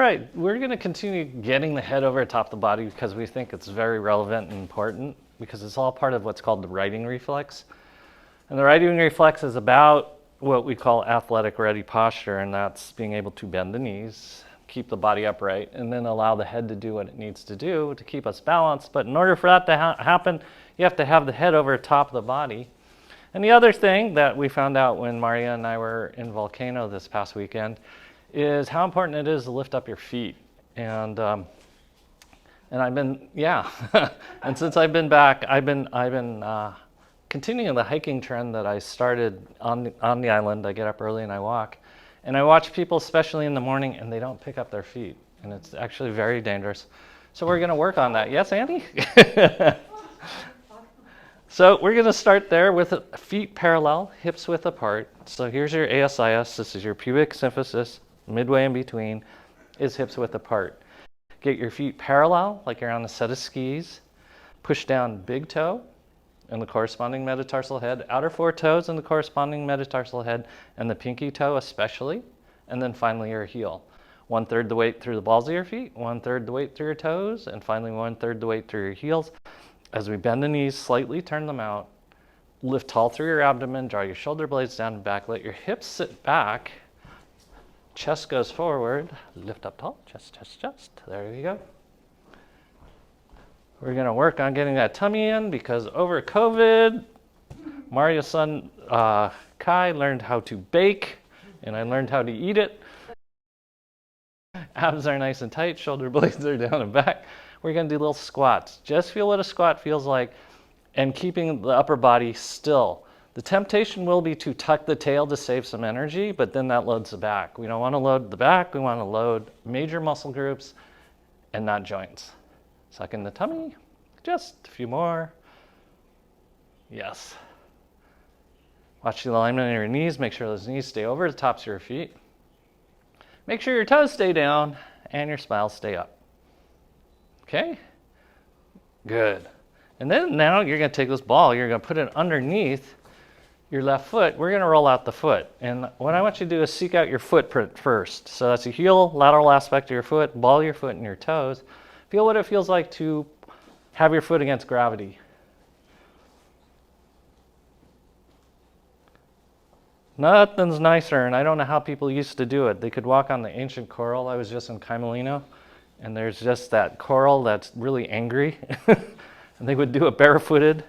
right, we're going to continue getting the head over top of the body because we think it's very relevant and important because it's all part of what's called the righting reflex. And the righting reflex is about what we call athletic ready posture, and that's being able to bend the knees, keep the body upright, and then allow the head to do what it needs to do to keep us balanced. But in order for that to happen, you have to have the head over top of the body. And the other thing that we found out when Maria and I were in Volcano this past weekend is how important it is to lift up your feet. And I've been, yeah, and since I've been back, I've been continuing the hiking trend that I started on the island. I get up early and I walk. And I watch people, especially in the morning, and they don't pick up their feet. And it's actually very dangerous. So we're going to work on that. Yes, Andy? So we're going to start there with feet parallel, hips width apart. So here's your ASIS. This is your pubic symphysis. Midway in between is hips width apart. Get your feet parallel, like you're on a set of skis. Push down big toe and the corresponding metatarsal head, outer four toes and the corresponding metatarsal head, and the pinky toe especially, and then finally your heel. 1/3 the weight through the balls of your feet, 1/3 the weight through your toes, and finally 1/3 the weight through your heels. As we bend the knees, slightly turn them out, lift tall through your abdomen, draw your shoulder blades down and back, let your hips sit back, chest goes forward, lift up tall, chest, chest, chest. There you go. We're going to work on getting that tummy in because over COVID, Maria's son Kai learned how to bake, and I learned how to eat it. Abs are nice and tight, shoulder blades are down and back. We're going to do little squats. Just feel what a squat feels like and keeping the upper body still. The temptation will be to tuck the tail to save some energy, but then that loads the back. We don't want to load the back. We want to load major muscle groups and not joints. Suck in the tummy. Just a few more. Yes. Watch the alignment of your knees. Make sure those knees stay over the tops of your feet. Make sure your toes stay down and your spiles stay up. Okay? Good. And then now you're going to take this ball, you're going to put it underneath your left foot. We're going to roll out the foot. And what I want you to do is seek out your footprint first. So that's a heel, lateral aspect of your foot, ball your foot and your toes. Feel what it feels like to have your foot against gravity. Nothing's nicer, and I don't know how people used to do it. They could walk on the ancient coral. I was just in Caimolino, and there's just that coral that's really angry, and they would do it barefooted.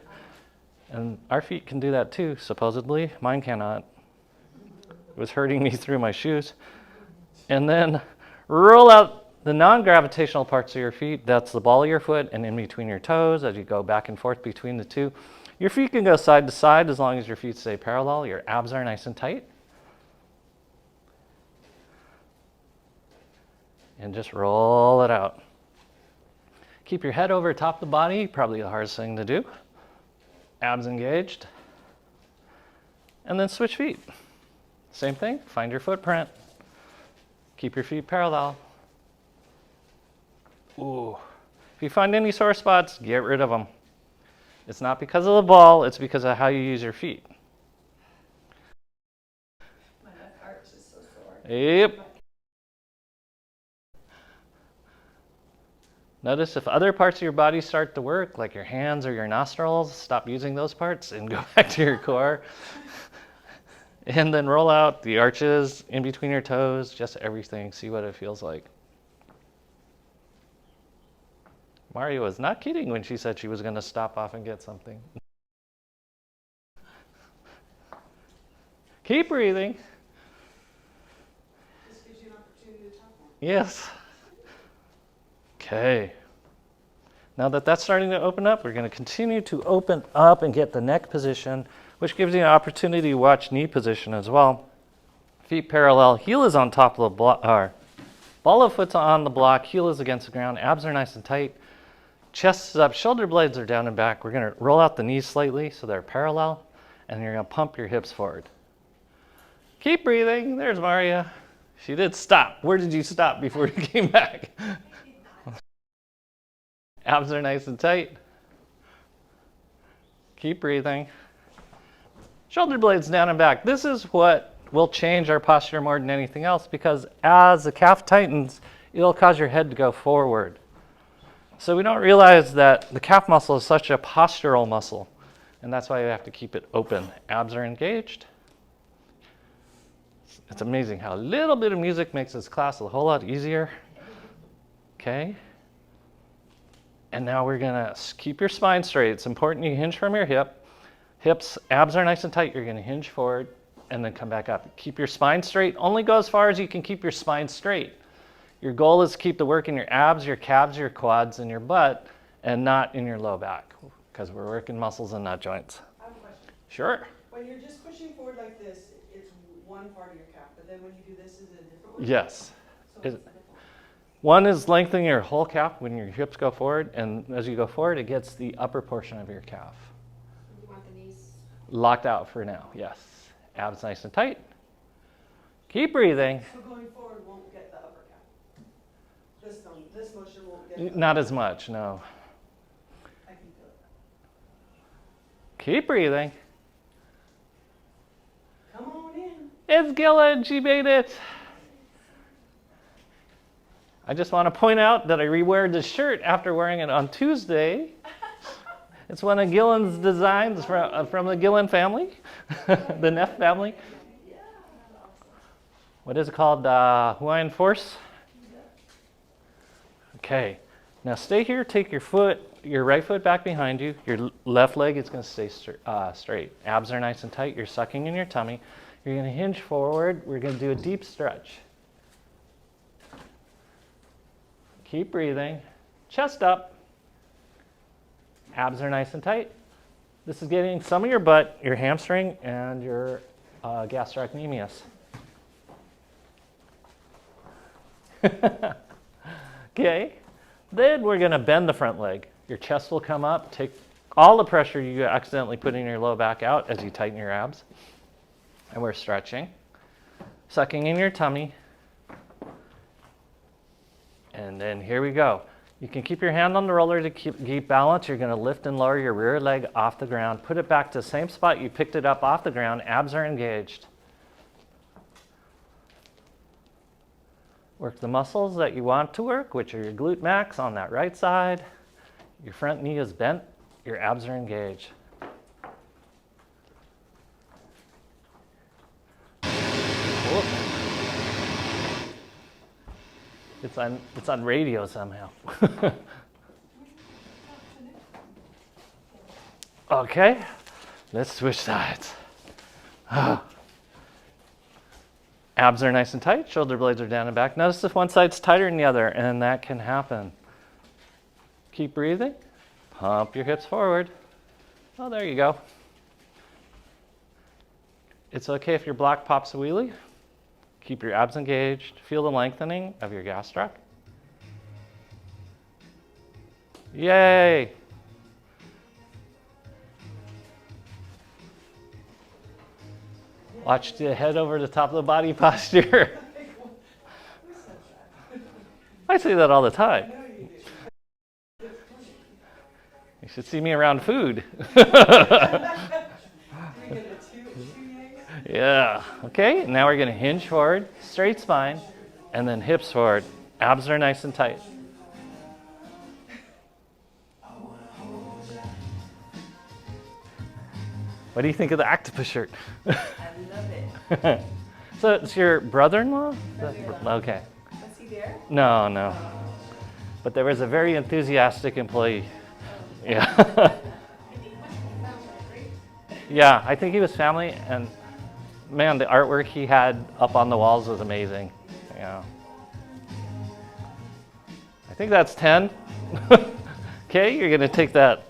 And our feet can do that too, supposedly. Mine cannot. It was hurting me through my shoes. And then roll out the non-gravitational parts of your feet. That's the ball of your foot and in between your toes as you go back and forth between the two. Your feet can go side to side as long as your feet stay parallel. Your abs are nice and tight. And just roll it out. Keep your head over top of the body, probably the hardest thing to do. Abs engaged. And then switch feet. Same thing, find your footprint. Keep your feet parallel. Ooh. If you find any sore spots, get rid of them. It's not because of the ball, it's because of how you use your feet. My neck arch is so sore. Yep. Notice if other parts of your body start to work, like your hands or your nostrils, stop using those parts and go back to your core. And then roll out the arches in between your toes, just everything. See what it feels like. Maria was not kidding when she said she was going to stop off and get something. Keep breathing. This gives you an opportunity to talk more. Yes. Okay. Now that that's starting to open up, we're going to continue to open up and get the neck position, which gives you an opportunity to watch knee position as well. Feet parallel, heel is on top of the block, ball of foot's on the block, heel is against the ground, abs are nice and tight, chest is up, shoulder blades are down and back. We're going to roll out the knees slightly so they're parallel, and you're going to pump your hips forward. Keep breathing. There's Maria. She did stop. Where did you stop before you came back? Abs are nice and tight. Keep breathing. Shoulder blades down and back. This is what will change our posture more than anything else, because as the calf tightens, it'll cause your head to go forward. So we don't realize that the calf muscle is such a postural muscle, and that's why you have to keep it open. Abs are engaged. It's amazing how a little bit of music makes this class a whole lot easier. Okay. And now we're gonna keep your spine straight. It's important you hinge from your hip. Hips, abs are nice and tight. You're gonna hinge forward and then come back up. Keep your spine straight. Only go as far as you can keep your spine straight. Your goal is to keep the work in your abs, your calves, your quads, and your butt, and not in your low back, because we're working muscles and not joints. I have a question. Sure. When you're just pushing forward like this, it's one part of your calf, but then when you do this, is it a different one? Yes. So One is lengthening your whole calf when your hips go forward, and as you go forward, it gets the upper portion of your calf. you want the knees? Locked out for now, yes. Abs nice and tight. Keep breathing. So going forward won't get the upper calf. This motion won't get Not as much, no. I can feel it. Keep breathing. Come on in. It's Gillen, she made it. I just want to point out that I rewear this shirt after wearing it on Tuesday. It's one of Gillen's designs from the Gillen family, the Neff family. What is it called? Hawaiian Force? Okay. Now stay here. Take your right foot back behind you. Your left leg is going to stay straight. Abs are nice and tight. You're sucking in your tummy. You're going to hinge forward. We're going to do a deep stretch. Keep breathing. Chest up. Abs are nice and tight. This is getting some of your butt, your hamstring, and your gastrocnemius. Okay. Then we're going to bend the front leg. Your chest will come up. Take all the pressure you accidentally put in your low back out as you tighten your abs. And we're stretching. Sucking in your tummy. And then here we go. You can keep your hand on the roller to keep balance. You're going to lift and lower your rear leg off the ground. Put it back to the same spot you picked it up off the ground. Abs are engaged. Work the muscles that you want to work, which are your glute max on that right side. Your front knee is bent. Your abs are engaged. Whoop. It's on radio somehow. Okay, let's switch sides. Abs are nice and tight, shoulder blades are down and back. Notice if one side's tighter than the other, and that can happen. Keep breathing. Pump your hips forward. Oh, there you go. It's okay if your block pops a wheelie. Keep your abs engaged. Feel the lengthening of your gastroc. Yay! Watch the head over the top of the body posture. I say that all the time. You should see me around food. Yeah. Okay, now we're going to hinge forward, straight spine, and then hips forward. Abs are nice and tight. What do you think of the octopus shirt? I love it. So it's your brother-in-law? Okay. Was he there? No. But there was a very enthusiastic employee. Yeah. Yeah, I think he was family, and man, the artwork he had up on the walls was amazing. Yeah. I think that's 10. Okay, you're going to take that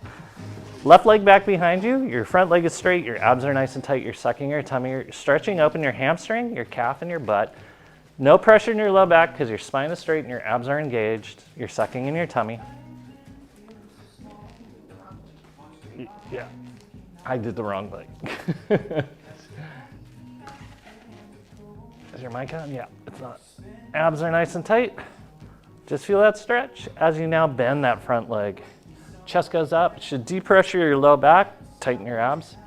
left leg back behind you. Your front leg is straight. Your abs are nice and tight. You're sucking your tummy. You're stretching open your hamstring, your calf, and your butt. No pressure in your low back because your spine is straight and your abs are engaged. You're sucking in your tummy. Yeah, I did the wrong leg. Is your mic on? Yeah, it's not. Abs are nice and tight. Just feel that stretch as you now bend that front leg. Chest goes up. It should depressure your low back. Tighten your abs.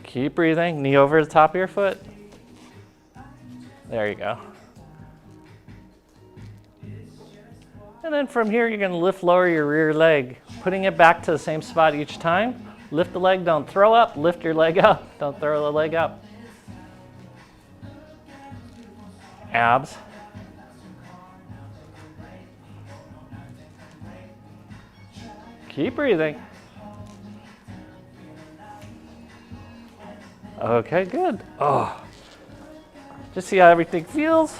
Keep breathing. Knee over the top of your foot. There you go. And then from here, you're going to lift, lower your rear leg, putting it back to the same spot each time. Lift the leg, don't throw up. Lift your leg up, don't throw the leg up. Abs. Keep breathing. Okay, good. Oh, just see how everything feels.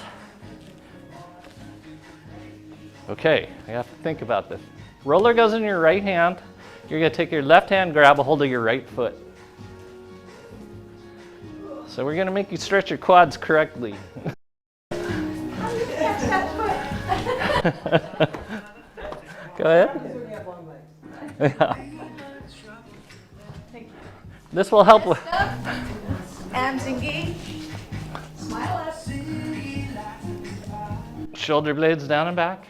Okay, I have to think about this. Roller goes in your right hand. You're going to take your left hand, grab a hold of your right foot. So we're going to make you stretch your quads correctly. Go ahead. Yeah. This will help with Abs engaged. Smile up. shoulder blades down and back.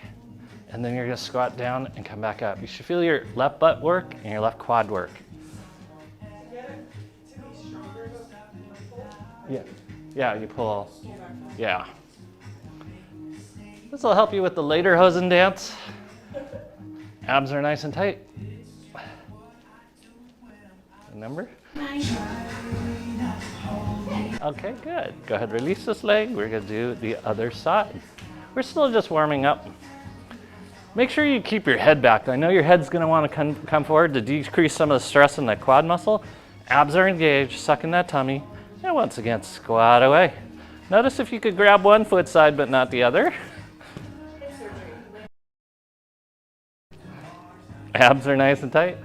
And then you're going to squat down and come back up. You should feel your left butt work and your left quad work. Yeah. Yeah, you pull. Yeah. This will help you with the lederhosen dance. Abs are nice and tight. Remember? Okay, good. Go ahead, release this leg. We're going to do the other side. We're still just warming up. Make sure you keep your head back. I know your head's going to want to come forward to decrease some of the stress in the quad muscle. Abs are engaged, sucking that tummy. And once again, squat away. Notice if you could grab one foot side but not the other. Abs are nice and tight.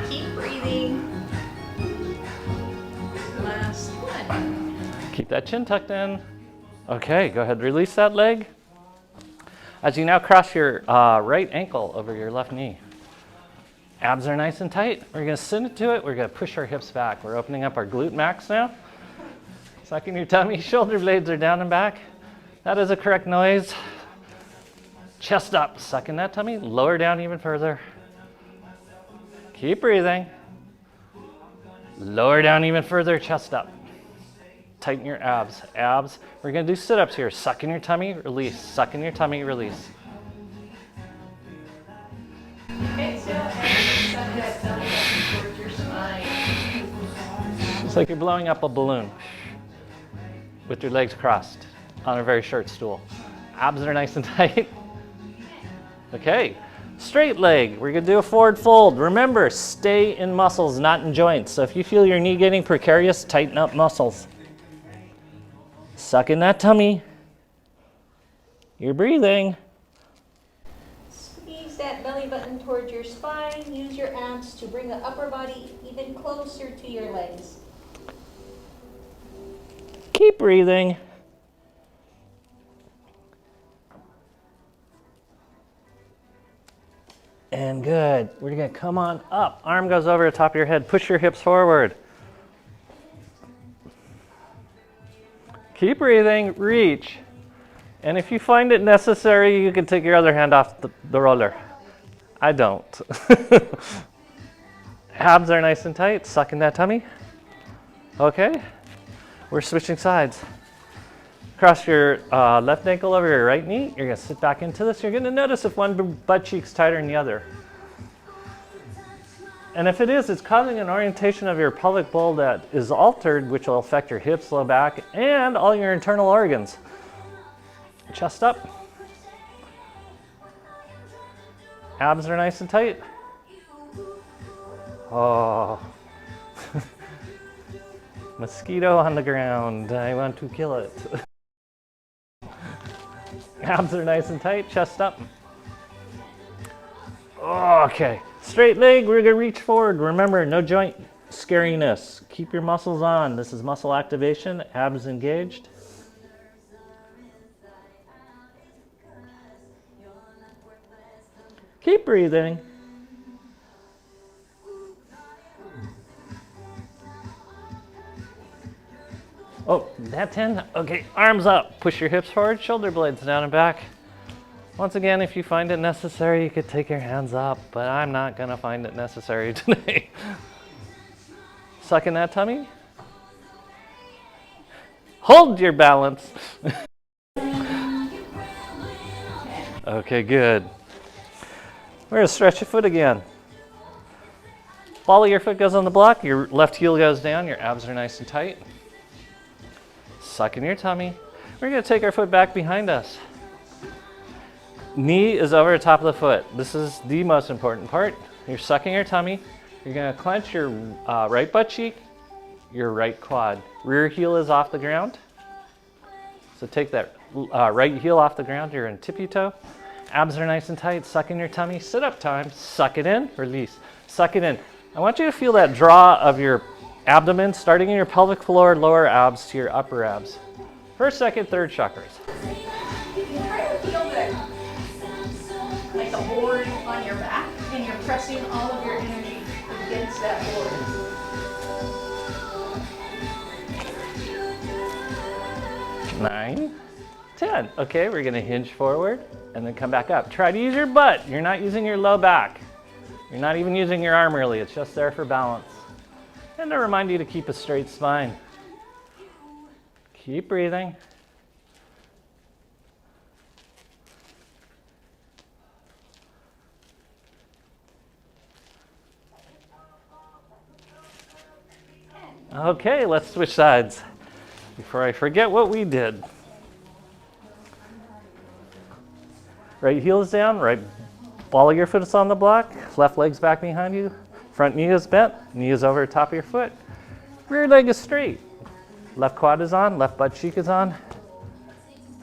Keep breathing. Last one. Keep that chin tucked in. Okay, go ahead, release that leg. As you now cross your right ankle over your left knee. Abs are nice and tight. We're going to send it to it. We're going to push our hips back. We're opening up our glute max now. Sucking your tummy. Shoulder blades are down and back. That is a correct noise. Chest up. Sucking that tummy. Lower down even further. Keep breathing. Lower down even further. Chest up. Tighten your abs. Abs. We're going to do sit-ups here. Suck in your tummy, release. Suck in your tummy, release. Exhale and suck that belly up towards your spine. It's like you're blowing up a balloon with your legs crossed on a very short stool. Abs are nice and tight. Okay. Straight leg. We're going to do a forward fold. Remember, stay in muscles, not in joints. So if you feel your knee getting precarious, tighten up muscles. Suck in that tummy. You're breathing. Squeeze that belly button towards your spine. Use your abs to bring the upper body even closer to your legs. Keep breathing. And good. We're going to come on up. Arm goes over the top of your head. Push your hips forward. Keep breathing. Reach. And if you find it necessary, you can take your other hand off the roller. I don't. Abs are nice and tight. Suck in that tummy. Okay. We're switching sides. Cross your left ankle over your right knee. You're going to sit back into this. You're going to notice if one butt cheek's tighter than the other. And if it is, it's causing an orientation of your pelvic bowl that is altered, which will affect your hips, low back, and all your internal organs. Chest up. Abs are nice and tight. Oh. Mosquito on the ground. I want to kill it. Abs are nice and tight. Chest up. Okay. Straight leg. We're going to reach forward. Remember, no joint scariness. Keep your muscles on. This is muscle activation. Abs engaged. Keep breathing. Oh, that 10? Okay, arms up. Push your hips forward, shoulder blades down and back. Once again, if you find it necessary, you could take your hands up, but I'm not going to find it necessary today. Suck in that tummy. Hold your balance. Okay, good. We're gonna stretch your foot again. Ball of your foot goes on the block, your left heel goes down, your abs are nice and tight. Suck in your tummy. We're gonna take our foot back behind us. Knee is over the top of the foot. This is the most important part. You're sucking your tummy. You're gonna clench your right butt cheek, your right quad. Rear heel is off the ground. So take that right heel off the ground, you're in tippy toe. Abs are nice and tight, suck in your tummy, sit up time, suck it in, release, suck it in. I want you to feel that draw of your abdomen starting in your pelvic floor, lower abs to your upper abs. First, second, third chakras. You try to feel that, like a board on your back, and you're pressing all of your energy against that board. 9, 10. Okay, we're gonna hinge forward and then come back up. Try to use your butt. You're not using your low back. You're not even using your arm really. It's just there for balance. And to remind you to keep a straight spine. Keep breathing. Okay, let's switch sides before I forget what we did. Right heel is down, right ball of your foot is on the block, left leg's back behind you, front knee is bent, knee is over the top of your foot, rear leg is straight, left quad is on, left butt cheek is on,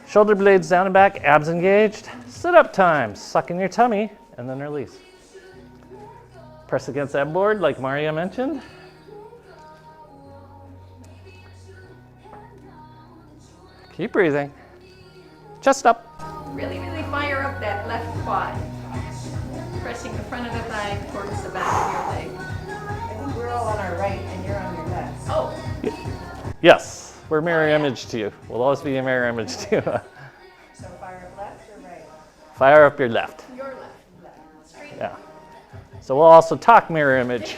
shoulder blades down and back, abs engaged, sit up time, suck in your tummy, and then release. Press against that board like Maria mentioned. Keep breathing. Chest up. Really, really fire up that left quad. Pressing the front of the thigh towards the back of your leg. I think we're all on our right and you're on your left. Oh, Yes, we're mirror image to you. We'll always be a mirror image to you. So fire up left or right? Fire up your left. your left. Straight. Yeah. So we'll also talk mirror image,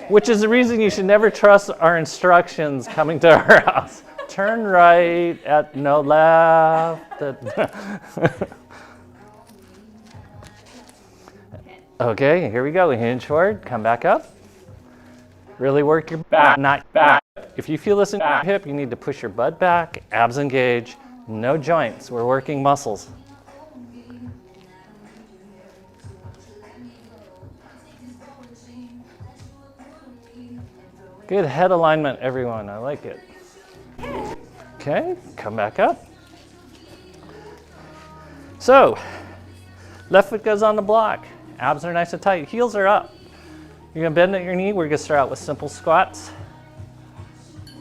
which is the reason you should never trust our instructions coming to our house. Turn right at no left. Okay, here we go. Hinge forward, come back up. Really work your back, not back. If you feel this in your hip, you need to push your butt back, abs engage, no joints. We're working muscles. Good head alignment, everyone. I like it. Okay, come back up. So, left foot goes on the block. Abs are nice and tight. Heels are up. You're gonna bend at your knee. We're gonna start out with simple squats.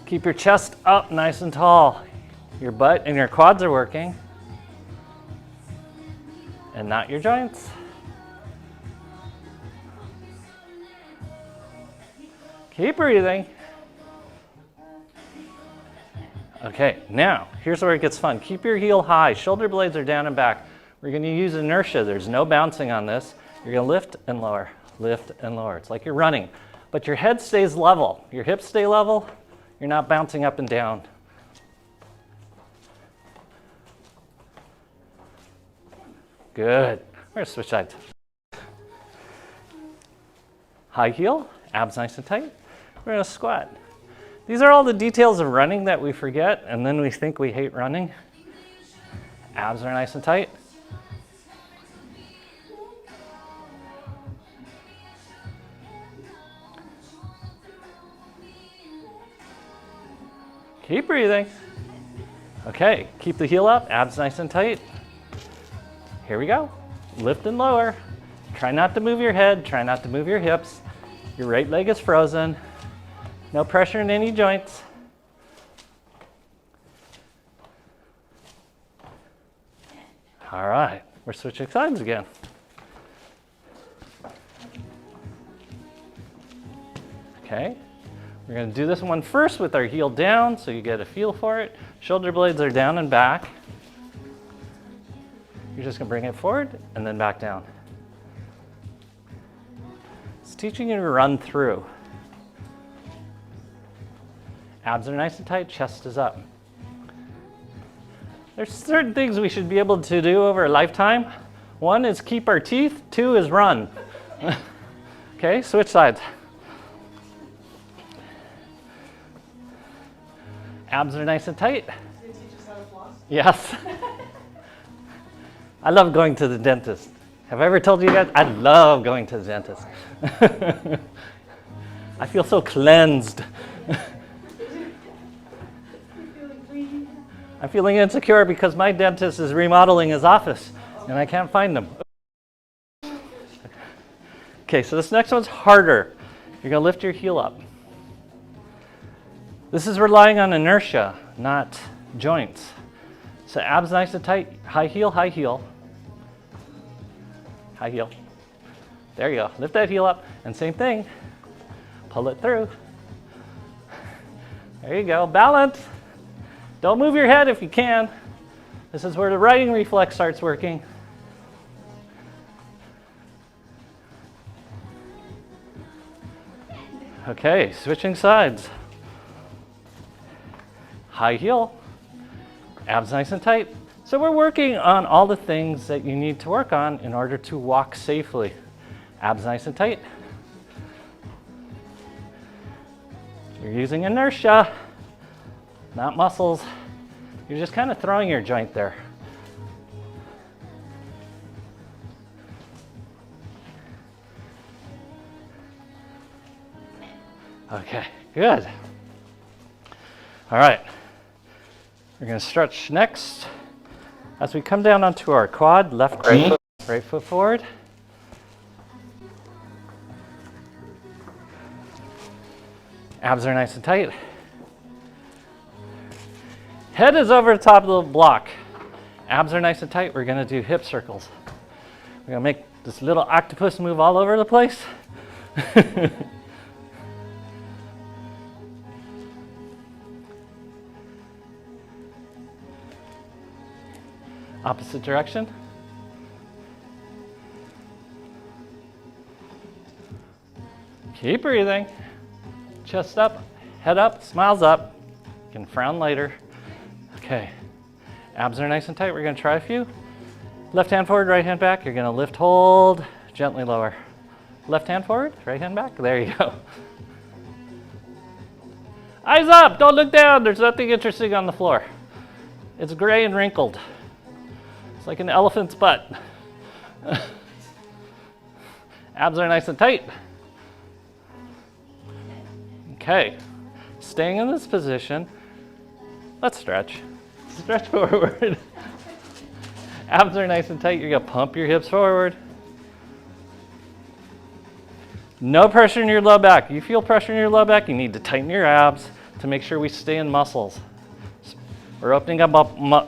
Keep your chest up nice and tall. Your butt and your quads are working. And not your joints. Keep breathing. Okay, now, here's where it gets fun. Keep your heel high. Shoulder blades are down and back. We're gonna use inertia. There's no bouncing on this. You're gonna lift and lower, lift and lower. It's like you're running, but your head stays level. Your hips stay level. You're not bouncing up and down. Good. We're gonna switch sides. High heel, abs nice and tight. We're gonna squat. These are all the details of running that we forget, and then we think we hate running. Abs are nice and tight. Keep breathing. Okay, keep the heel up, abs nice and tight. Here we go. Lift and lower. Try not to move your head, try not to move your hips. Your right leg is frozen. No pressure in any joints. All right, we're switching sides again. Okay, we're gonna do this one first with our heel down so you get a feel for it. Shoulder blades are down and back. You're just gonna bring it forward and then back down. It's teaching you to run through. Abs are nice and tight, chest is up. There's certain things we should be able to do over a lifetime. One is keep our teeth, two is run. Okay, switch sides. Abs are nice and tight. Did you teach us how to floss? Yes. I love going to the dentist. Have I ever told you guys? I love going to the dentist. I feel so cleansed. I'm feeling insecure because my dentist is remodeling his office and I can't find him. Okay, so this next one's harder. You're going to lift your heel up. This is relying on inertia, not joints. So abs nice and tight, high heel, high heel. High heel. There you go. Lift that heel up. And same thing. Pull it through. There you go. Balance. Don't move your head if you can. This is where the righting reflex starts working. Okay, switching sides. High heel. Abs nice and tight. So we're working on all the things that you need to work on in order to walk safely. Abs nice and tight. You're using inertia, not muscles. You're just kind of throwing your joint there. Okay, good. All right, we're going to stretch next. As we come down onto our quad, left knee, right foot forward. Abs are nice and tight. Head is over the top of the block. Abs are nice and tight. We're going to do hip circles. We're going to make this little octopus move all over the place. Opposite direction. Keep breathing. Chest up, head up, smiles up. You can frown later. Okay. Abs are nice and tight. We're going to try a few. Left hand forward, right hand back. You're going to lift, hold, gently lower. Left hand forward, right hand back. There you go. Eyes up. Don't look down. There's nothing interesting on the floor. It's gray and wrinkled. It's like an elephant's butt. Abs are nice and tight. Okay, staying in this position, let's stretch. Stretch forward. Abs are nice and tight. You're gonna pump your hips forward. No pressure in your low back. You feel pressure in your low back, you need to tighten your abs to make sure we stay in muscles. We're opening up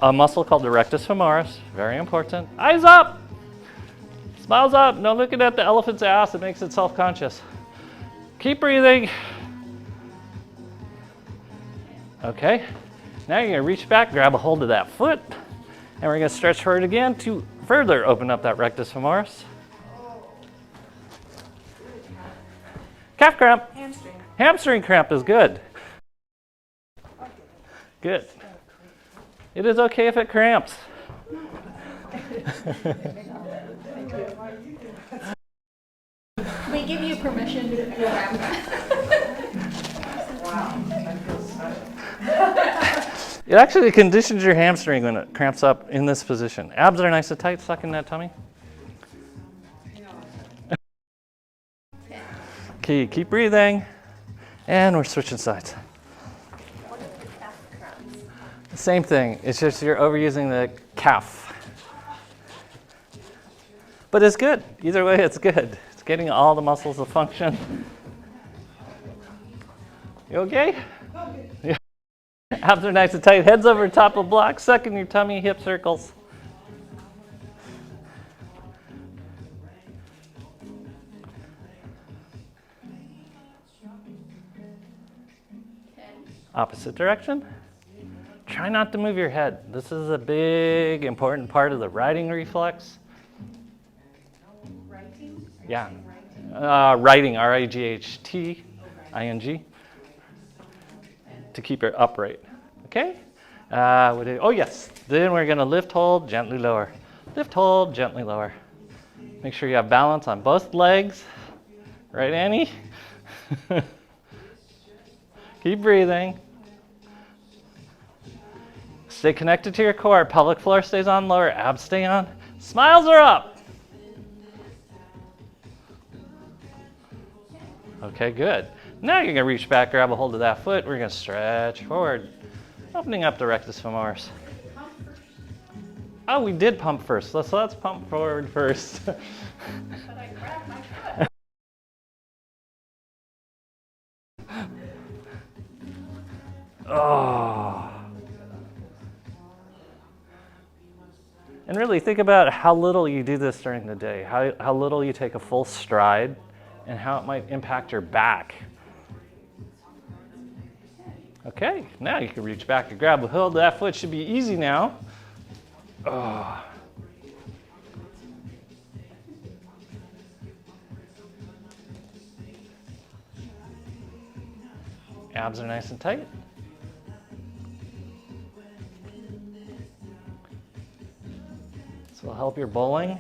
a muscle called the rectus femoris, very important. Eyes up, smiles up. No looking at the elephant's ass, it makes it self-conscious. Keep breathing. Okay, now you're gonna reach back, grab a hold of that foot, and we're gonna stretch forward again to further open up that rectus femoris. Calf cramp. Hamstring. Hamstring cramp is good. Good. It is okay if it cramps. We give you permission to grab that. It actually conditions your hamstring when it cramps up in this position. Abs are nice and tight, suck in that tummy. Okay, keep breathing. And we're switching sides. Same thing, it's just you're overusing the calf. But it's good. Either way, it's good. It's getting all the muscles to function. You okay? Yeah. Abs are nice and tight. Heads over top of block. Suck in your tummy, hip circles. Opposite direction. Try not to move your head. This is a big, important part of the righting reflex. Writing? Yeah. Righting, R-I-G-H-T-I-N-G, to keep it upright. Okay? Oh yes, then we're gonna lift, hold, gently lower. Lift, hold, gently lower. Make sure you have balance on both legs. Right, Annie? Keep breathing. Stay connected to your core. Pelvic floor stays on, lower abs stay on. Smiles are up. Okay, good. Now you're gonna reach back, grab a hold of that foot. We're gonna stretch forward, opening up the rectus femoris. Oh, we did pump first. So let's pump forward first. But I grabbed my foot. Oh. And really think about how little you do this during the day, how little you take a full stride, and how it might impact your back. Okay, now you can reach back and grab a hold. That foot should be easy now. Oh. Abs are nice and tight. This will help your bowling.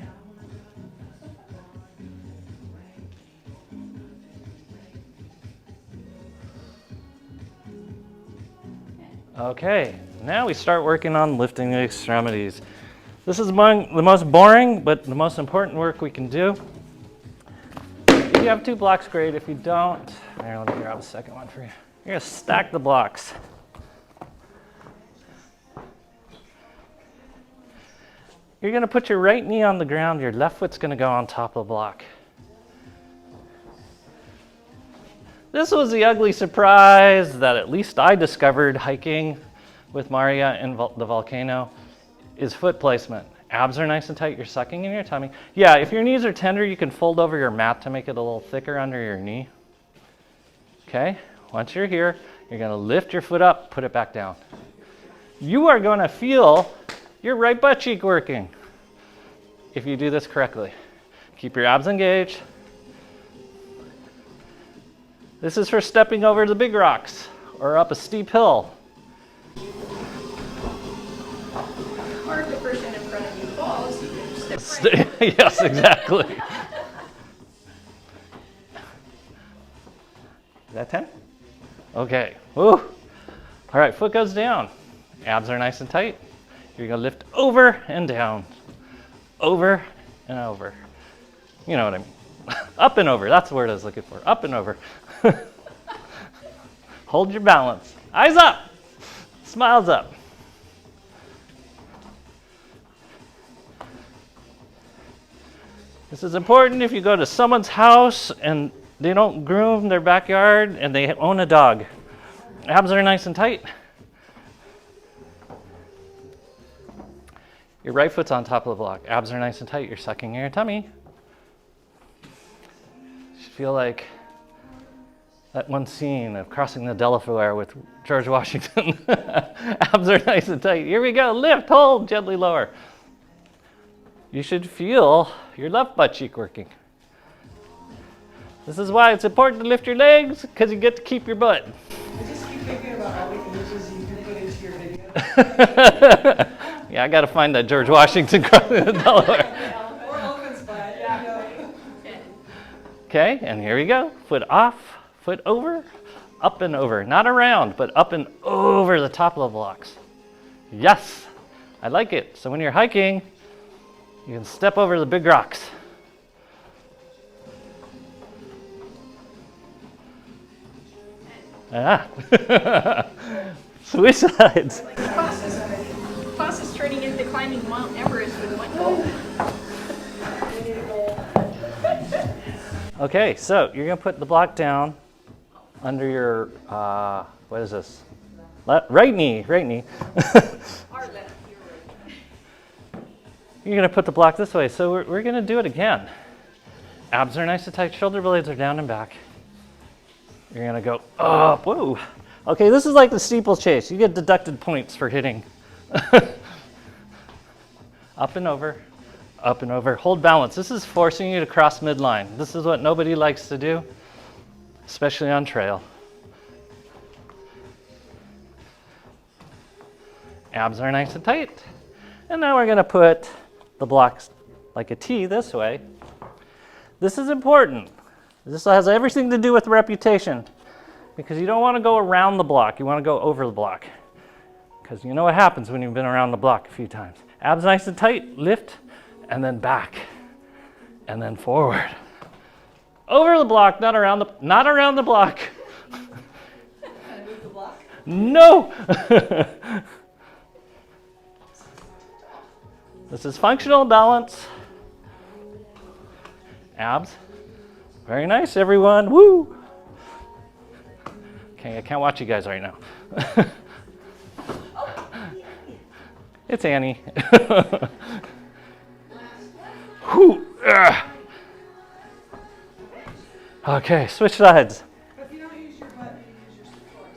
Okay, now we start working on lifting the extremities. This is among the most boring, but the most important work we can do. If you have 2 blocks, great. If you don't, here, let me grab a second one for you. You're gonna stack the blocks. You're gonna put your right knee on the ground, your left foot's gonna go on top of the block. This was the ugly surprise that at least I discovered hiking with Maria in the volcano, is foot placement. Abs are nice and tight, you're sucking in your tummy. Yeah, if your knees are tender, you can fold over your mat to make it a little thicker under your knee. Okay, once you're here, you're gonna lift your foot up, put it back down. You are gonna feel your right butt cheek working if you do this correctly. Keep your abs engaged. This is for stepping over the big rocks or up a steep hill. Or if the person in front of you falls, you can step right. Yes, exactly. Is that 10? Okay. Woo. All right, foot goes down. Abs are nice and tight. You're gonna lift over and down. Over and over. You know what I mean. Up and over, that's the word I was looking for. Up and over. Hold your balance. Eyes up. Smiles up. This is important if you go to someone's house and they don't groom their backyard and they own a dog. Abs are nice and tight. Your right foot's on top of the block. Abs are nice and tight. You're sucking in your tummy. You should feel like that one scene of crossing the Delaware with George Washington. Abs are nice and tight. Here we go. Lift, hold, gently lower. You should feel your left butt cheek working. This is why it's important to lift your legs, because you get to keep your butt. I just keep thinking about all the images you can put into your video. Yeah, I got to find that George Washington crossing the Delaware. Or elephant's butt, yeah. Okay, and here we go. Foot off, foot over, up and over. Not around, but up and over the top of the blocks. Yes, I like it. So when you're hiking, you can step over the big rocks. Ah. Switch sides. Like class is turning into climbing Mount Everest with one goal. Okay, so you're gonna put the block down under your, what is this? Right knee. Our left, your right. You're gonna put the block this way. So we're gonna do it again. Abs are nice and tight, shoulder blades are down and back. You're gonna go up, whoa. Okay, this is like the steeplechase. You get deducted points for hitting. Up and over, up and over. Hold balance. This is forcing you to cross midline. This is what nobody likes to do, especially on trail. Abs are nice and tight. And now we're gonna put the blocks like a T this way. This is important. This has everything to do with reputation because you don't wanna go around the block, you wanna go over the block. Because you know what happens when you've been around the block a few times. Abs nice and tight, lift, and then back, and then forward. Over the block, not around the block. Can I move the block? No! This is functional balance. Abs. Very nice, everyone. Woo! Okay, I can't watch you guys right now. It's Annie. Whew. Okay, switch sides. But if you don't use your butt, maybe use your support.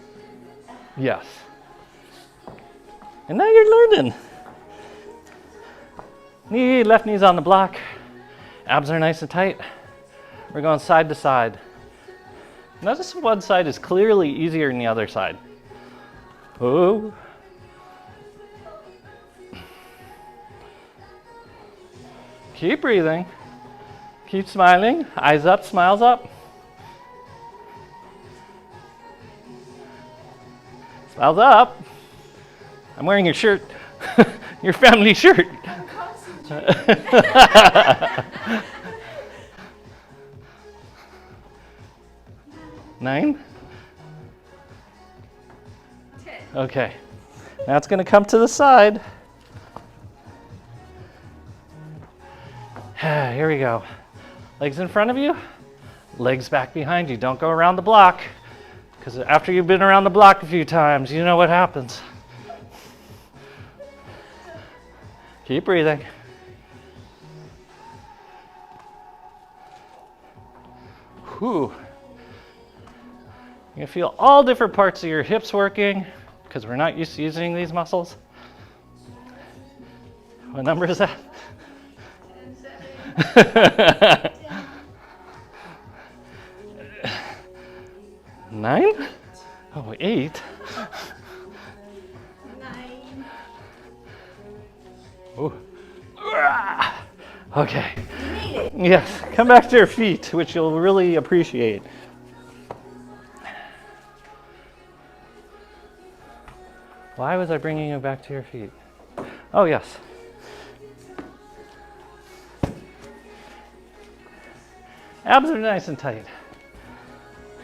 Yes. And now you're learning. Left knee's on the block. Abs are nice and tight. We're going side to side. Notice one side is clearly easier than the other side. Oh. Keep breathing. Keep smiling. Eyes up, smiles up. Smiles up. I'm wearing your shirt, your family shirt. Nine? 10. Okay. Now it's going to come to the side. Here we go. Legs in front of you, legs back behind you. Don't go around the block, because after you've been around the block a few times, you know what happens. Keep breathing. Whew. You can feel all different parts of your hips working, because we're not used to using these muscles. What number is that? 7. 9? Oh, 8. 9. Ooh. Okay. You made it. Yes, come back to your feet, which you'll really appreciate. Why was I bringing you back to your feet? Oh, yes. Abs are nice and tight.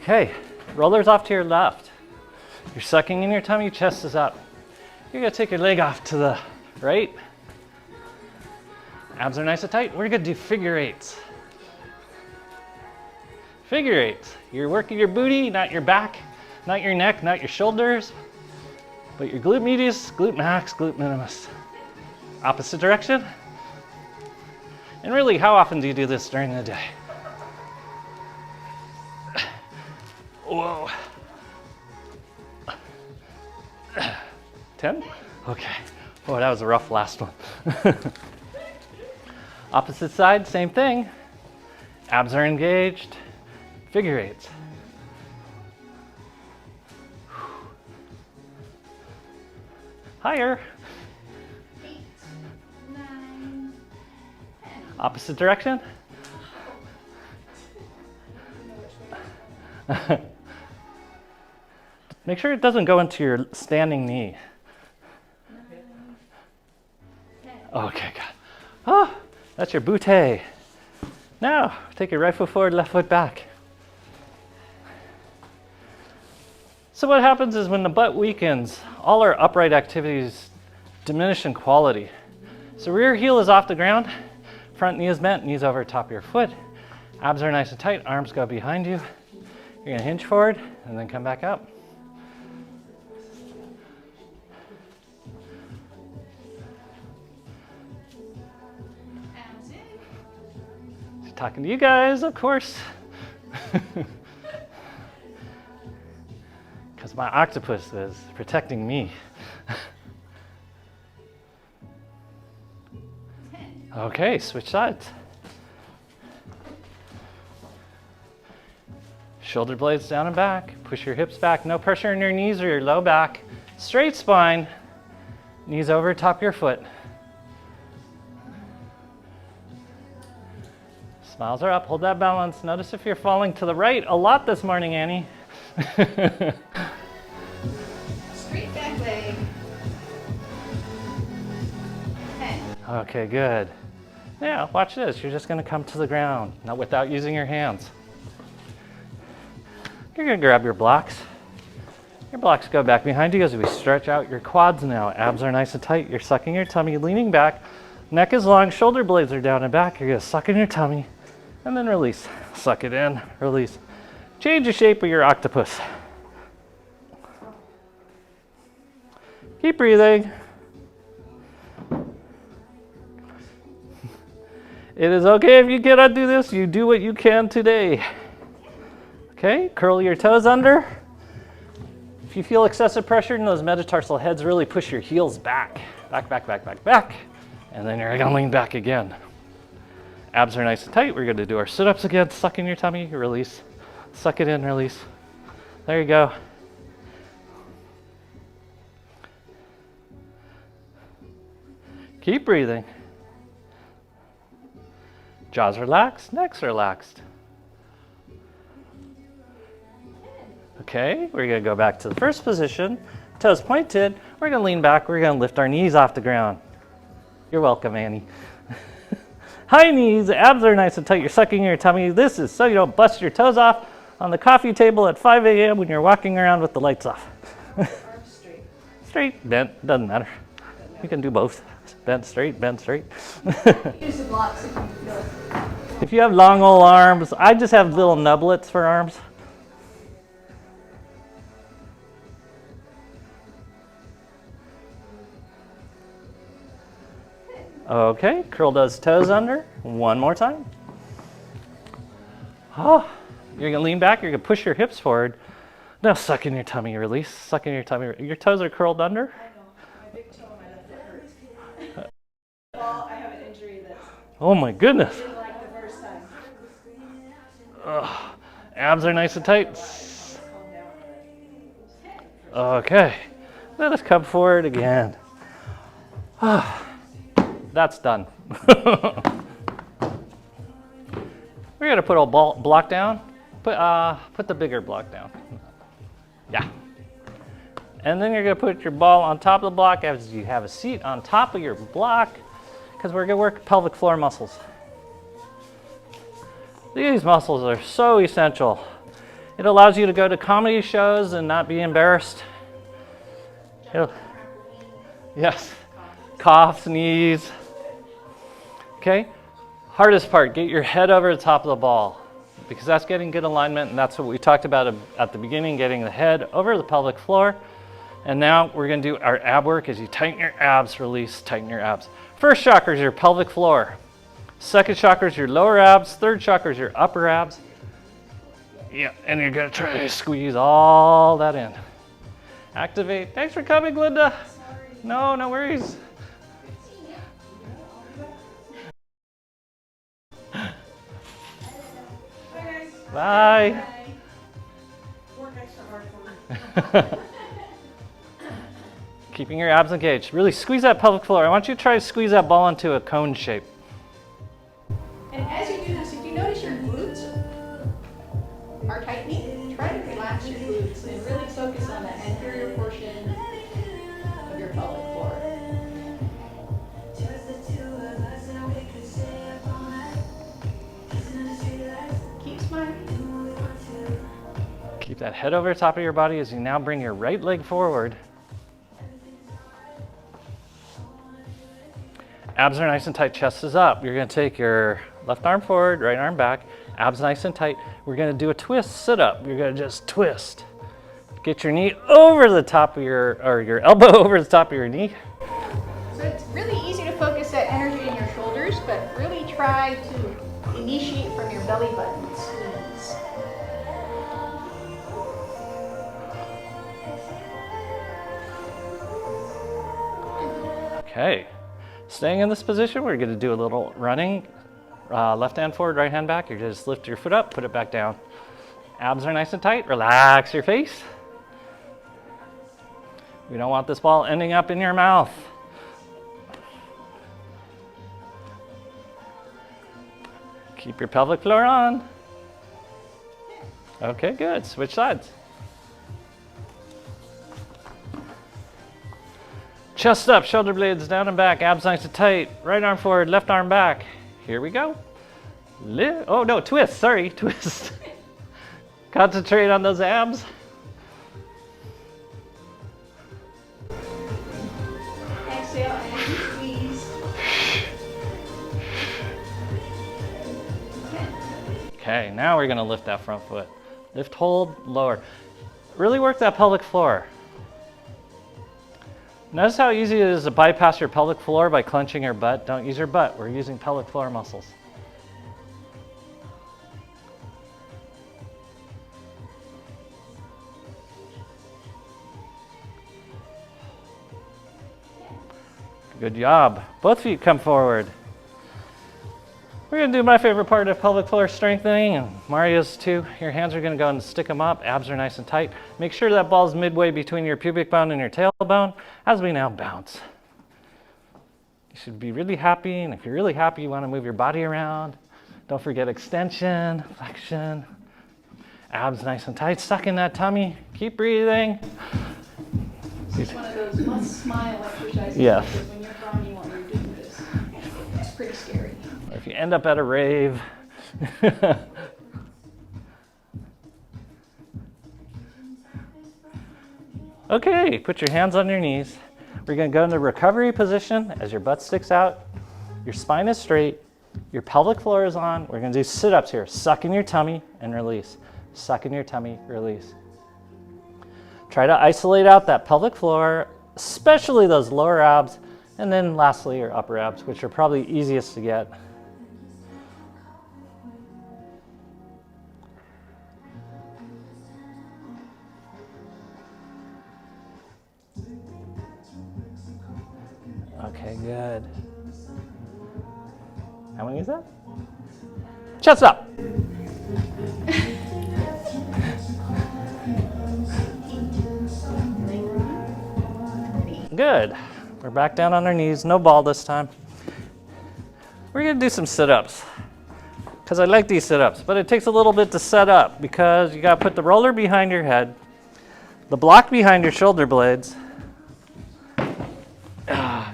Okay, rollers off to your left. You're sucking in your tummy, chest is up. You're gonna take your leg off to the right. Abs are nice and tight. We're gonna do figure eights. Figure eights. You're working your booty, not your back, not your neck, not your shoulders, but your glute medius, glute max, glute minimus. Opposite direction. And really, how often do you do this during the day? Whoa. 10? Okay. Oh, that was a rough last one. Opposite side, same thing. Abs are engaged. Figure eights. Higher. 8, 9, 10. Opposite direction. Make sure it doesn't go into your standing knee. 9, 10. Okay, good. Oh, that's your bootay. Now, take your right foot forward, left foot back. So what happens is when the butt weakens, all our upright activities diminish in quality. So rear heel is off the ground, front knee is bent, knees over top of your foot. Abs are nice and tight, arms go behind you. You're gonna hinge forward and then come back up. Abs in. Talking to you guys, of course. Because my octopus is protecting me. 10. Okay, switch sides. Shoulder blades down and back. Push your hips back. No pressure in your knees or your low back. Straight spine. Knees over top of your foot. Smiles are up, hold that balance. Notice if you're falling to the right a lot this morning, Annie. Straight back leg. 10. Okay, good. Now, watch this. You're just gonna come to the ground, not without using your hands. You're gonna grab your blocks. Your blocks go back behind you as we stretch out your quads now. Abs are nice and tight. You're sucking your tummy, leaning back. Neck is long, shoulder blades are down and back. You're gonna suck in your tummy and then release. Suck it in, release. Change the shape of your octopus. Keep breathing. It is okay if you cannot do this. You do what you can today. Okay, curl your toes under. If you feel excessive pressure in those metatarsal heads, really push your heels back. Back, back, back, back, back. And then you're gonna lean back again. Abs are nice and tight. We're gonna do our sit-ups again. Suck in your tummy, release. Suck it in, release. There you go. Keep breathing. Jaws relaxed, necks relaxed. Okay, we're gonna go back to the first position. Toes pointed. We're gonna lean back. We're gonna lift our knees off the ground. You're welcome, Annie. High knees, abs are nice and tight. You're sucking in your tummy. This is so you don't bust your toes off on the coffee table at 5 a.m. when you're walking around with the lights off. Arms straight. Straight, bent, doesn't matter. You can do both. Bent straight, bent straight. Use the blocks if you feel it. If you have long old arms, I just have little nublets for arms. Okay, curl those toes under. One more time. Oh, you're gonna lean back, you're gonna push your hips forward. Now suck in your tummy, release. Suck in your tummy. Your toes are curled under. I know. My big toe on my left foot hurts. Well, I have an injury that Oh my goodness. I didn't like the first time. Ugh. Abs are nice and tight. Calm down. Okay, let us come forward again. That's done. We're gonna put a block down. Put the bigger block down. Yeah. And then you're gonna put your ball on top of the block as you have a seat on top of your block, because we're gonna work pelvic floor muscles. These muscles are so essential. It allows you to go to comedy shows and not be embarrassed. Yes, cough, sneeze. Okay, hardest part, get your head over the top of the ball, because that's getting good alignment, and that's what we talked about at the beginning, getting the head over the pelvic floor. And now we're gonna do our ab work as you tighten your abs, release, tighten your abs. First chakra is your pelvic floor. Second chakra is your lower abs. Third chakra is your upper abs. Yeah, and you're gonna try to squeeze all that in. Activate. Thanks for coming, Linda. No, no worries. Bye. Work extra hard for me. Keeping your abs engaged. Really squeeze that pelvic floor. I want you to try to squeeze that ball into a cone shape. And as you do this, if you notice your glutes are tightening, try to relax your glutes and really focus on the anterior portion of your pelvic floor. Keep smiling. Keep that head over the top of your body as you now bring your right leg forward. Abs are nice and tight, chest is up. You're gonna take your left arm forward, right arm back, abs nice and tight. We're gonna do a twist sit up. You're gonna just twist. Get your knee over the top of your elbow over the top of your knee. So it's really easy to focus that energy in your shoulders, but really try to initiate from your belly button squeeze. Okay, staying in this position, we're gonna do a little running. Left hand forward, right hand back. You're just lift your foot up, put it back down. Abs are nice and tight, relax your face. We don't want this ball ending up in your mouth. Keep your pelvic floor on. Okay, good. Switch sides. Chest up, shoulder blades down and back, abs nice and tight. Right arm forward, left arm back. Here we go. Oh no, twist, sorry, twist. Concentrate on those abs. Exhale and squeeze. Okay, now we're gonna lift that front foot. Lift, hold, lower. Really work that pelvic floor. Notice how easy it is to bypass your pelvic floor by clenching your butt. Don't use your butt, we're using pelvic floor muscles. Good job. Both feet come forward. We're gonna do my favorite part of pelvic floor strengthening, and Mario's too. Your hands are gonna go and stick them up, abs are nice and tight. Make sure that ball's midway between your pubic bone and your tailbone as we now bounce. You should be really happy, and if you're really happy, you wanna move your body around. Don't forget extension, flexion, abs nice and tight, suck in that tummy, keep breathing. It's one of those must smile exercises. Yes. Because when you're frowning while you're doing this, it's pretty scary. Or if you end up at a rave. Okay, put your hands on your knees. We're gonna go into recovery position as your butt sticks out, your spine is straight, your pelvic floor is on. We're gonna do sit-ups here. Suck in your tummy and release. Suck in your tummy, release. Try to isolate out that pelvic floor, especially those lower abs, and then lastly your upper abs, which are probably easiest to get. Okay, good. How many is that? Chest up. Good. We're back down on our knees, no ball this time. We're gonna do some sit-ups because I like these sit-ups, but it takes a little bit to set up because you gotta put the roller behind your head, the block behind your shoulder blades.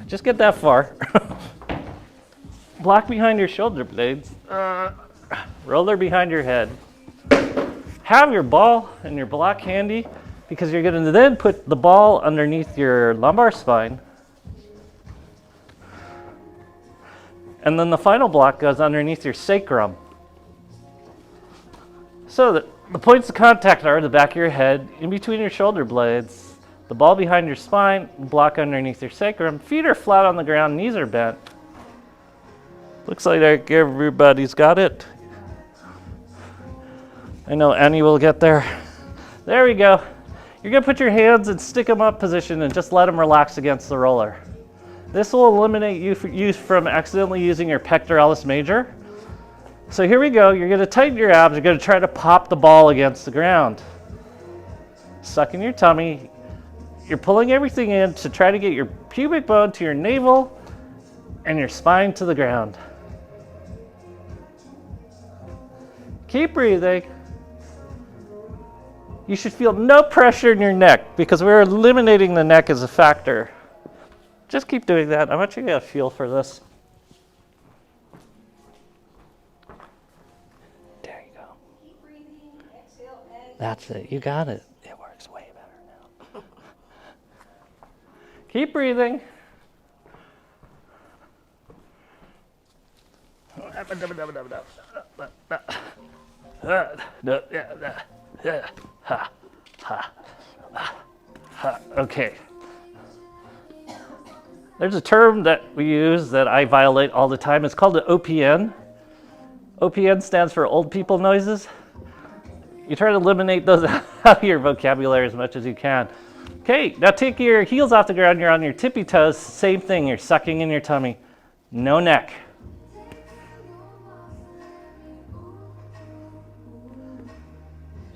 Just get that far. Block behind your shoulder blades, roller behind your head. Have your ball and your block handy because you're going to then put the ball underneath your lumbar spine. And then the final block goes underneath your sacrum. So the points of contact are the back of your head, in between your shoulder blades, the ball behind your spine, block underneath your sacrum. Feet are flat on the ground, knees are bent. Looks like everybody's got it. I know Annie will get there. There we go. You're gonna put your hands in stick 'em up position and just let them relax against the roller. This will eliminate you from accidentally using your pectoralis major. So here we go. You're gonna tighten your abs. You're gonna try to pop the ball against the ground. Suck in your tummy. You're pulling everything in to try to get your pubic bone to your navel and your spine to the ground. Keep breathing. You should feel no pressure in your neck because we're eliminating the neck as a factor. Just keep doing that. I want you to get a feel for this. There you go. Keep breathing, exhale, and That's it. You got it. It works way better now. Keep breathing. Okay. There's a term that we use that I violate all the time. It's called an OPN. OPN stands for old people noises. You try to eliminate those out of your vocabulary as much as you can. Okay, now take your heels off the ground. You're on your tippy toes. Same thing. You're sucking in your tummy. No neck.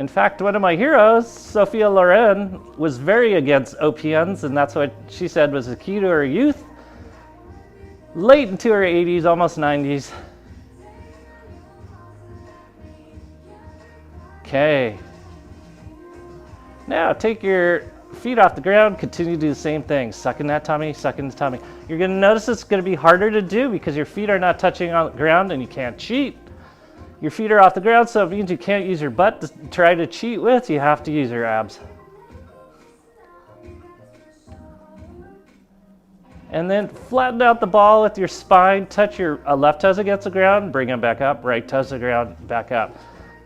In fact, one of my heroes, Sophia Loren, was very against OPNs, and that's what she said was the key to her youth. Late into her 80s, almost 90s. Okay. Now take your feet off the ground, continue to do the same thing. Suck in that tummy, suck in the tummy. You're gonna notice it's gonna be harder to do because your feet are not touching on the ground and you can't cheat. Your feet are off the ground, so it means you can't use your butt to try to cheat with, you have to use your abs. And then flatten out the ball with your spine, touch your left toes against the ground, bring them back up, right toes to the ground, back up.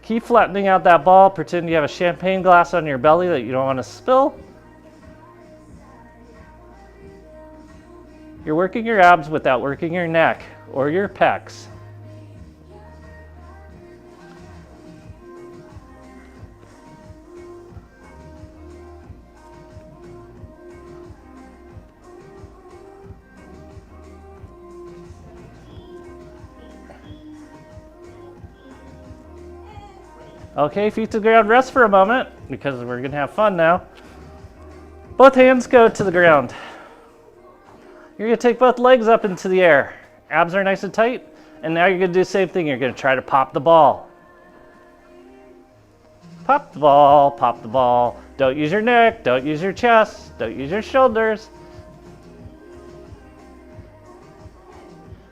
Keep flattening out that ball, pretend you have a champagne glass on your belly that you don't want to spill. You're working your abs without working your neck or your pecs. Okay, feet to the ground, rest for a moment because we're gonna have fun now. Both hands go to the ground. You're gonna take both legs up into the air. Abs are nice and tight, and now you're gonna do the same thing. You're gonna try to pop the ball. Pop the ball, pop the ball. Don't use your neck, don't use your chest, don't use your shoulders.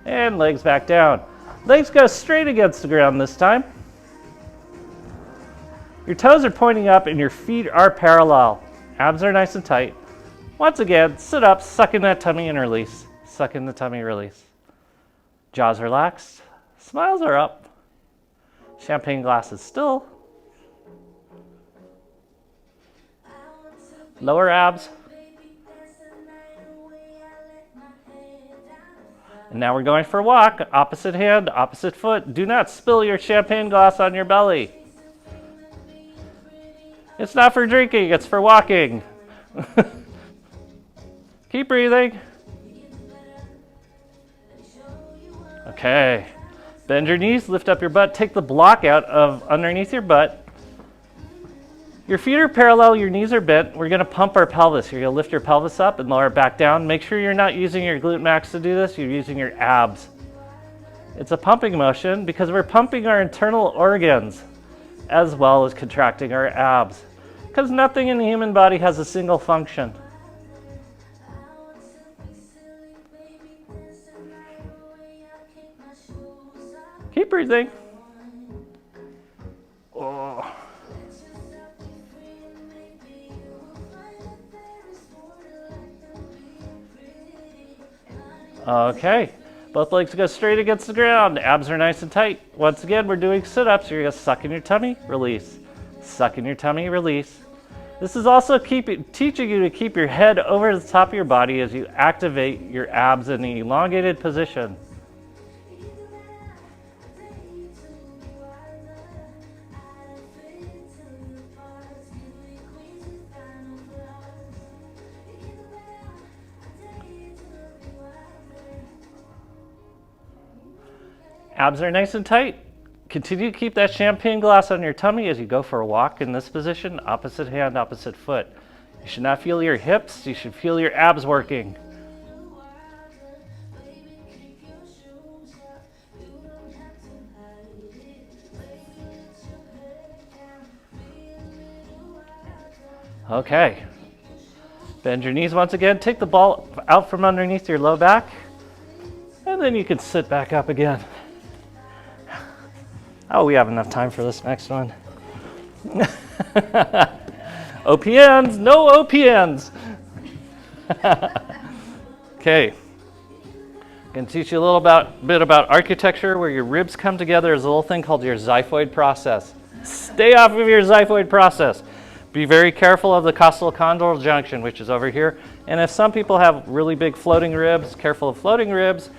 And legs back down. Legs go straight against the ground this time. Your toes are pointing up and your feet are parallel. Abs are nice and tight. Once again, sit up, suck in that tummy and release. Suck in the tummy, release. Jaws relaxed, smiles are up. Champagne glasses still. Lower abs. And now we're going for a walk. Opposite hand, opposite foot. Do not spill your champagne glass on your belly. It's not for drinking, it's for walking. Keep breathing. Okay. Bend your knees, lift up your butt, take the block out of underneath your butt. Your feet are parallel, your knees are bent. We're gonna pump our pelvis. You're gonna lift your pelvis up and lower it back down. Make sure you're not using your glute max to do this, you're using your abs. It's a pumping motion because we're pumping our internal organs as well as contracting our abs. Because nothing in the human body has a single function. Keep breathing. Oh. Okay, both legs go straight against the ground. Abs are nice and tight. Once again, we're doing sit-ups. You're gonna suck in your tummy, release. Suck in your tummy, release. This is also teaching you to keep your head over the top of your body as you activate your abs in the elongated position. Abs are nice and tight. Continue to keep that champagne glass on your tummy as you go for a walk in this position, opposite hand, opposite foot. You should not feel your hips, you should feel your abs working. Okay. Bend your knees once again, take the ball out from underneath your low back, and then you can sit back up again. Oh, we have enough time for this next one. OPNs, no OPNs. Okay. I'm going to teach you a little bit about architecture where your ribs come together. There's a little thing called your xiphoid process. Stay off of your xiphoid process. Be very careful of the costocondral junction, which is over here. And if some people have really big floating ribs, careful of floating ribs.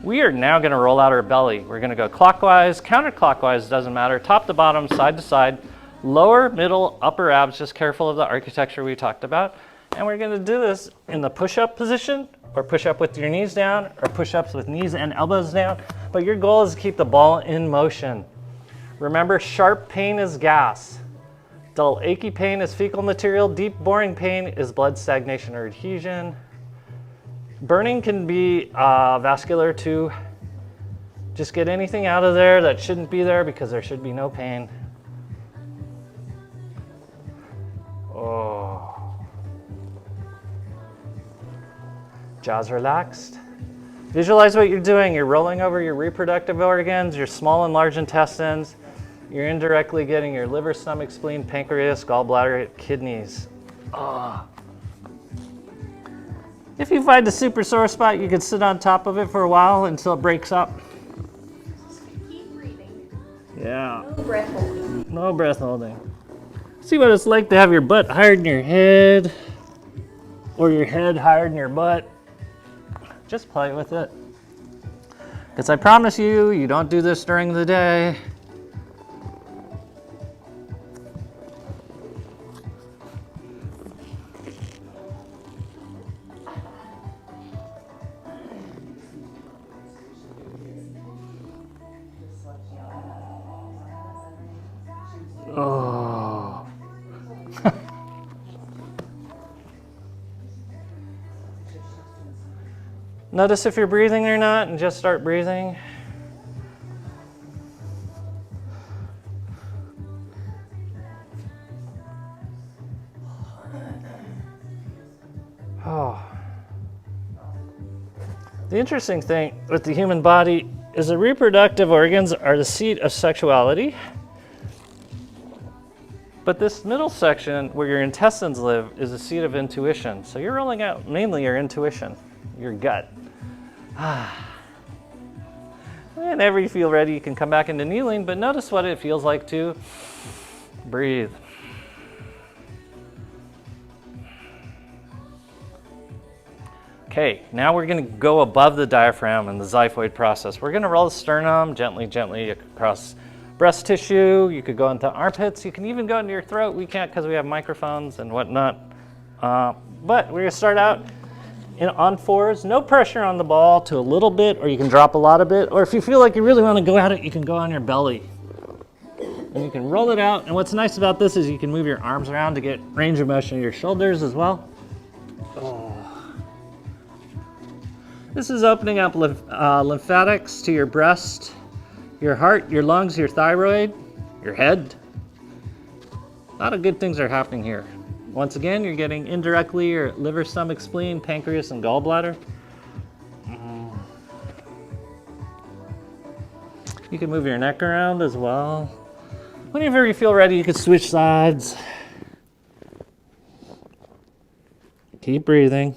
We are now going to roll out our belly. We're going to go clockwise, counterclockwise, doesn't matter, top to bottom, side to side, lower, middle, upper abs, just careful of the architecture we talked about. And we're going to do this in the push-up position, or push-up with your knees down, or push-ups with knees and elbows down. But your goal is to keep the ball in motion. Remember, sharp pain is gas. Dull, achy pain is fecal material. Deep, boring pain is blood stagnation or adhesion. Burning can be vascular to Just get anything out of there that shouldn't be there because there should be no pain. Oh. Jaws relaxed. Visualize what you're doing. You're rolling over your reproductive organs, your small and large intestines. You're indirectly getting your liver, stomach, spleen, pancreas, gallbladder, kidneys. Oh. If you find a super sore spot, you can sit on top of it for a while until it breaks up. Keep breathing. Yeah. No breath holding. No breath holding. See what it's like to have your butt higher than your head, or your head higher than your butt. Just play with it. Because I promise you, you don't do this during the day. Oh. Notice if you're breathing or not, and just start breathing. Oh. The interesting thing with the human body is the reproductive organs are the seat of sexuality. But this middle section where your intestines live is the seat of intuition. So you're rolling out mainly your intuition, your gut. Whenever you feel ready, you can come back into kneeling, but notice what it feels like to breathe. Okay, now we're going to go above the diaphragm in the xiphoid process. We're going to roll the sternum gently across breast tissue. You could go into armpits. You can even go into your throat. We can't because we have microphones and whatnot. But we're going to start out on fours. No pressure on the ball to a little bit, or you can drop a lot of it. Or if you feel like you really want to go at it, you can go on your belly. And you can roll it out. And what's nice about this is you can move your arms around to get range of motion of your shoulders as well. Oh. This is opening up lymphatics to your breast, your heart, your lungs, your thyroid, your head. A lot of good things are happening here. Once again, you're getting indirectly your liver, stomach, spleen, pancreas, and gallbladder. You can move your neck around as well. Whenever you feel ready, you can switch sides. Keep breathing.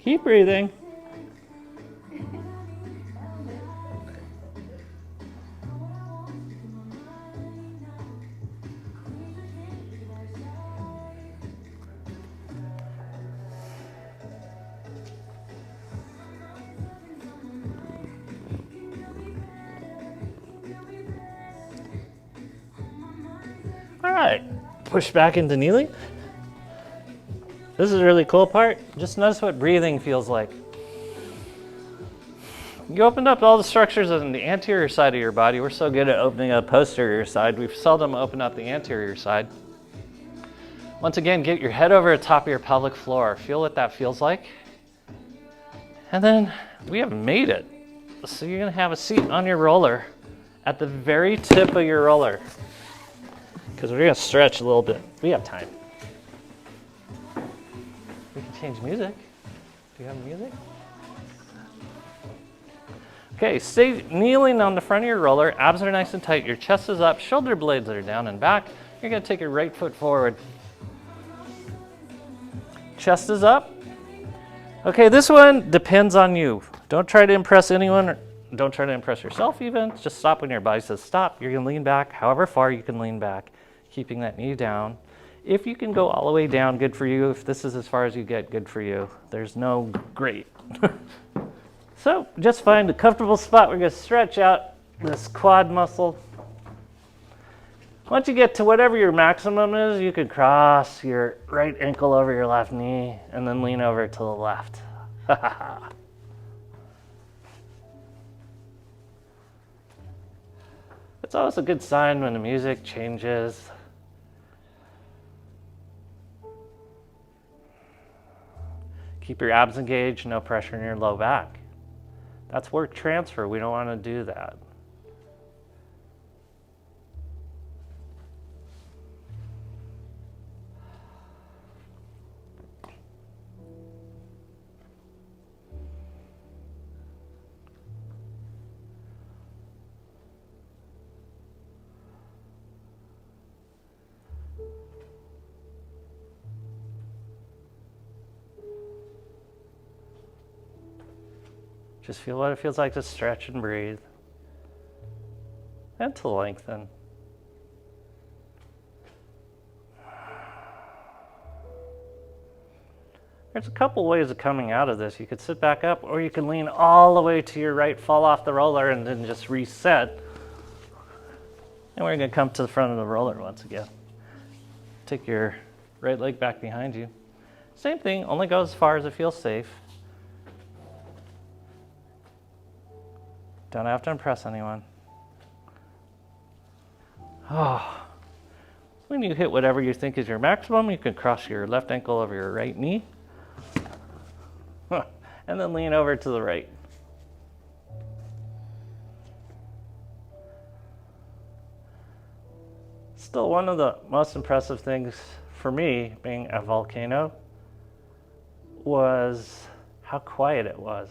Keep breathing. All right, push back into kneeling. This is a really cool part. Just notice what breathing feels like. You opened up all the structures on the anterior side of your body. We're so good at opening up the posterior side. We've seldom opened up the anterior side. Once again, get your head over the top of your pelvic floor. Feel what that feels like. And then we have made it. So you're gonna have a seat on your roller at the very tip of your roller. Because we're gonna stretch a little bit. We have time. We can change music. Do you have music? Okay, stay kneeling on the front of your roller. Abs are nice and tight. Your chest is up. Shoulder blades are down and back. You're going to take your right foot forward. Chest is up. Okay, this one depends on you. Don't try to impress anyone. Or don't try to impress yourself even. Just stop when your body says stop. You're going to lean back however far you can lean back, keeping that knee down. If you can go all the way down, good for you. If this is as far as you get, good for you. There's no great. So just find a comfortable spot. We're going to stretch out this quad muscle. Once you get to whatever your maximum is, you could cross your right ankle over your left knee and then lean over to the left. It's always a good sign when the music changes. Keep your abs engaged, no pressure in your low back. That's work transfer. We don't want to do that. Just feel what it feels like to stretch and breathe, and to lengthen. There's a couple ways of coming out of this. You could sit back up, or you can lean all the way to your right, fall off the roller, and then just reset. And we're going to come to the front of the roller once again. Take your right leg back behind you. Same thing, only go as far as it feels safe. Don't have to impress anyone. Oh. When you hit whatever you think is your maximum, you can cross your left ankle over your right knee. And then lean over to the right. Still, one of the most impressive things for me, being a volcano, was how quiet it was.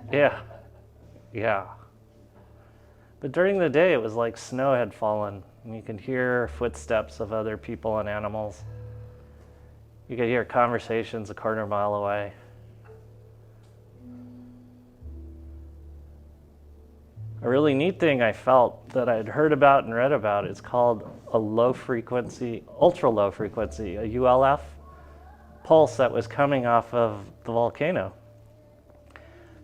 Yeah, yeah. But during the day, it was like snow had fallen, and you could hear footsteps of other people and animals. You could hear conversations a quarter mile away. A really neat thing I felt that I'd heard about and read about is called a low frequency, ultra low frequency, a ULF pulse that was coming off of the volcano.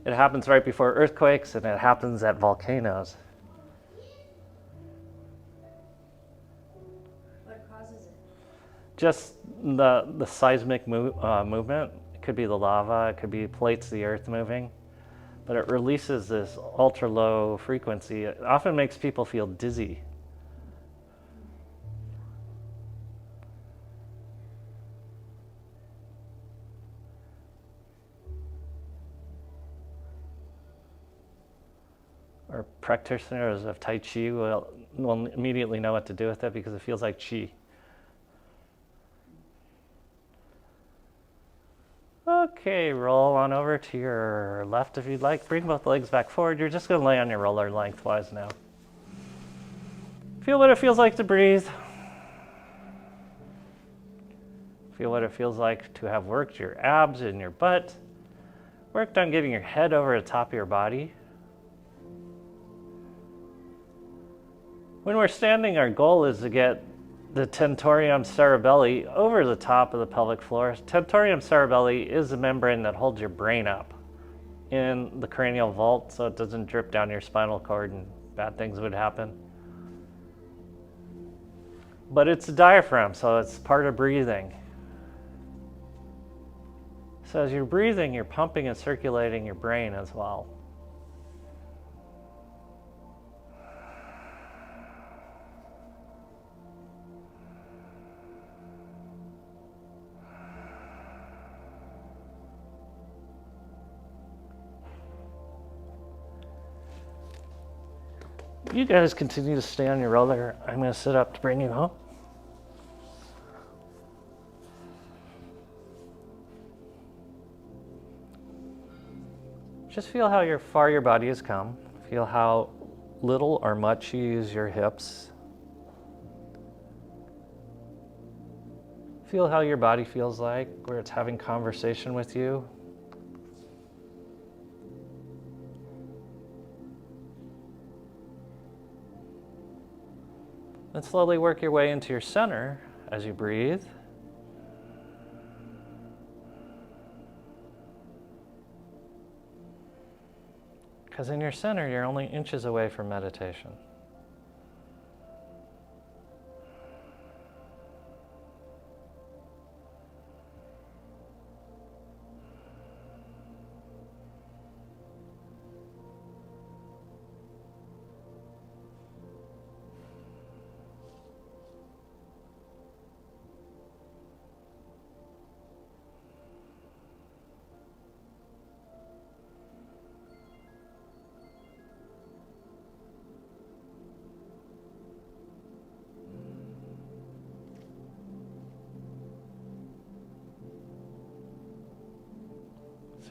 It happens right before earthquakes, and it happens at volcanoes. What causes it? Just the seismic movement. It could be the lava, it could be plates of the earth moving, but it releases this ultra low frequency. It often makes people feel dizzy. Or practitioners of Tai Chi will immediately know what to do with it because it feels like Chi. Okay, roll on over to your left if you'd like. Bring both legs back forward. You're just going to lay on your roller lengthwise now. Feel what it feels like to breathe. Feel what it feels like to have worked your abs and your butt. Worked on getting your head over the top of your body. When we're standing, our goal is to get the tentorium cerebelli over the top of the pelvic floor. Tentorium cerebelli is a membrane that holds your brain up in the cranial vault so it doesn't drip down your spinal cord and bad things would happen. But it's a diaphragm, so it's part of breathing. So as you're breathing, you're pumping and circulating your brain as well. You guys continue to stay on your roller. I'm going to sit up to bring you home. Just feel how far your body has come. Feel how little or much you use your hips. Feel how your body feels like, where it's having conversation with you. Then slowly work your way into your center as you breathe. Because in your center, you're only inches away from meditation.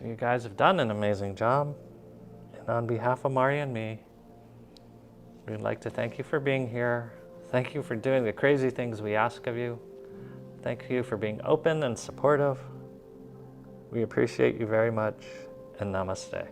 So you guys have done an amazing job. And on behalf of Mari and me, we'd like to thank you for being here. Thank you for doing the crazy things we ask of you. Thank you for being open and supportive. We appreciate you very much, and namaste.